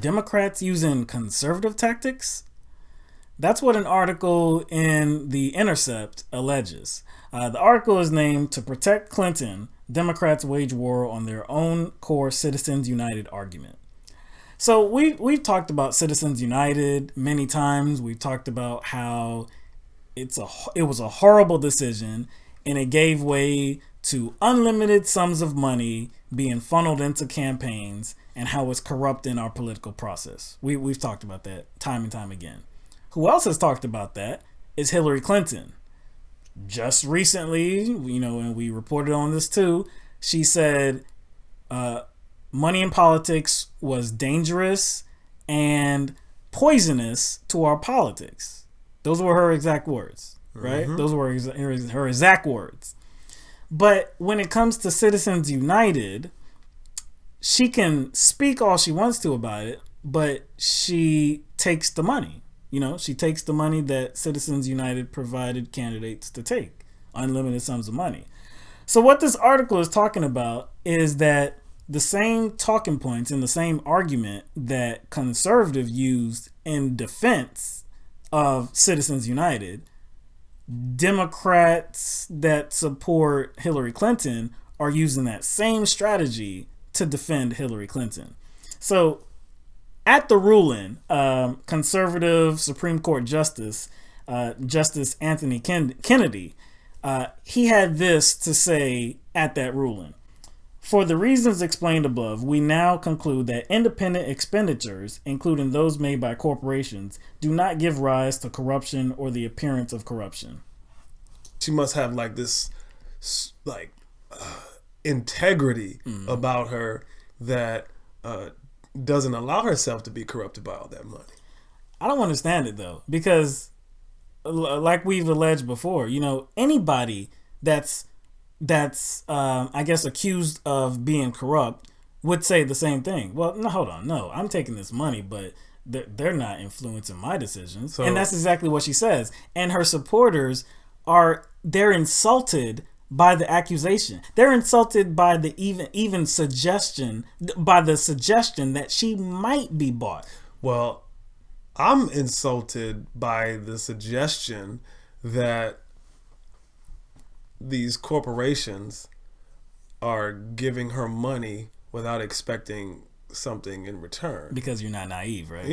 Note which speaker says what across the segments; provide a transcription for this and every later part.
Speaker 1: Democrats using conservative tactics? That's what an article in the Intercept alleges. The article is named "To Protect Clinton, Democrats Wage War on Their Own Core Citizens United Argument." So we've talked about Citizens United many times. We've talked about how it was a horrible decision, and it gave way to unlimited sums of money being funneled into campaigns, and how it's corrupting our political process. We've talked about that time and time again. Who else has talked about that is Hillary Clinton. Just recently, and we reported on this too, she said money in politics was dangerous and poisonous to our politics. Those were her exact words, right? Mm-hmm. Those were her exact words. But when it comes to Citizens United, she can speak all she wants to about it, but she takes the money. She takes the money that Citizens United provided candidates to take, unlimited sums of money. So what this article is talking about is that the same talking points and the same argument that conservatives used in defense of Citizens United, Democrats that support Hillary Clinton are using that same strategy to defend Hillary Clinton. So at the ruling, conservative Supreme Court Justice Anthony Kennedy, he had this to say at that ruling. For the reasons explained above, we now conclude that independent expenditures, including those made by corporations, do not give rise to corruption or the appearance of corruption.
Speaker 2: She must have this integrity about her that doesn't allow herself to be corrupted by all that money.
Speaker 1: I don't understand it though, because like we've alleged before, anybody that's I guess accused of being corrupt would say the same thing. Well, no, hold on. No, I'm taking this money, but they're not influencing my decisions. And that's exactly what she says. And her supporters they're insulted by the accusation. They're insulted by the even suggestion, by the suggestion that she might be bought.
Speaker 2: Well, I'm insulted by the suggestion that these corporations are giving her money without expecting something in return.
Speaker 1: Because you're not naive, right?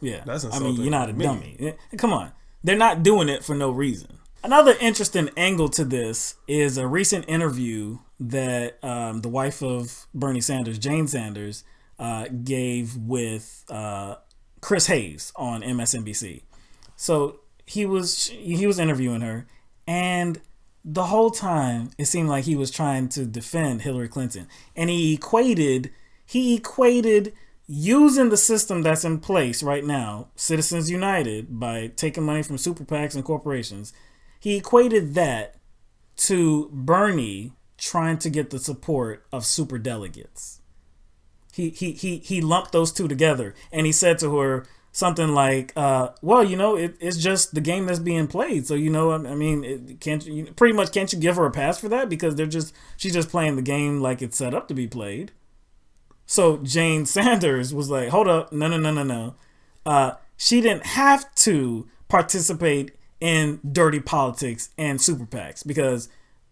Speaker 2: Yeah. That's insulting.
Speaker 1: You're not a dummy. Come on. They're not doing it for no reason. Another interesting angle to this is a recent interview that the wife of Bernie Sanders, Jane Sanders, gave with Chris Hayes on MSNBC. So he was interviewing her, and the whole time it seemed like he was trying to defend Hillary Clinton, and he equated using the system that's in place right now, Citizens United, by taking money from super PACs and corporations. He equated that to Bernie trying to get the support of super delegates. He lumped those two together, and he said to her something like, it's just the game that's being played. So, can't you give her a pass for that? Because she's just playing the game like it's set up to be played. So Jane Sanders was like, hold up, no. She didn't have to participate in dirty politics and super PACs, because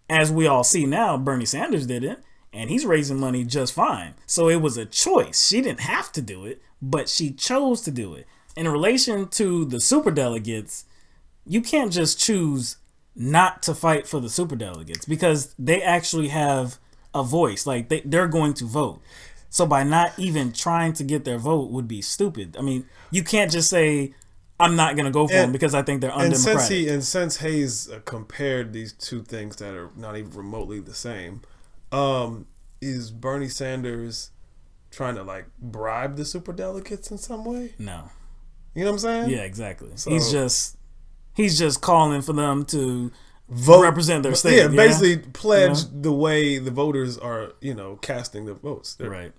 Speaker 1: as we all see now, Bernie Sanders didn't, and he's raising money just fine. So it was a choice. She didn't have to do it, but she chose to do it. In relation to the superdelegates, you can't just choose not to fight for the superdelegates, because they actually have a voice. Like they're going to vote. So by not even trying to get their vote would be stupid. You can't just say, I'm not going to go for them because I think they're undemocratic.
Speaker 2: And since Hayes compared these two things that are not even remotely the same, is Bernie Sanders trying to bribe the superdelegates in some way?
Speaker 1: No.
Speaker 2: You know what I'm saying?
Speaker 1: Yeah, exactly. So, he's just calling for them to vote, represent their state.
Speaker 2: Yeah, basically pledge the way the voters are, casting the votes.
Speaker 1: Right.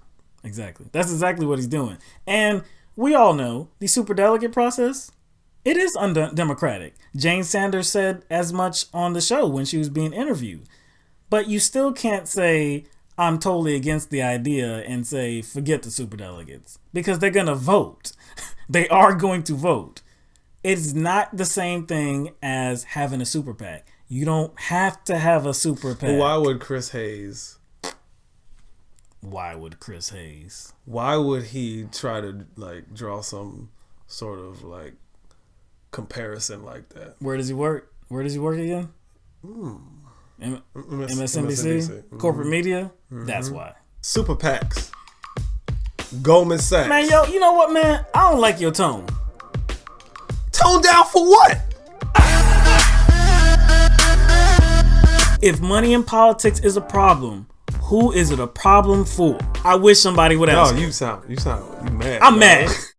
Speaker 1: Exactly. That's exactly what he's doing. And we all know the superdelegate process, it is undemocratic. Jane Sanders said as much on the show when she was being interviewed. But you still can't say, I'm totally against the idea and say, forget the superdelegates. Because they're going to vote. They are going to vote. It's not the same thing as having a super PAC. You don't have to have a super PAC.
Speaker 2: Why would Chris Hayes?
Speaker 1: Why would Chris Hayes?
Speaker 2: Why would he try to like draw some sort of like comparison like that?
Speaker 1: Where does he work? Where does he work again? MSNBC? Corporate media? That's why.
Speaker 2: Super PACs. Goldman Sachs.
Speaker 1: Man, yo, you know what, man? I don't like your tone.
Speaker 2: Tone down for what?
Speaker 1: If money in politics is a problem, who is it a problem for? I wish somebody would ask.
Speaker 2: No, you mad.
Speaker 1: I'm mad.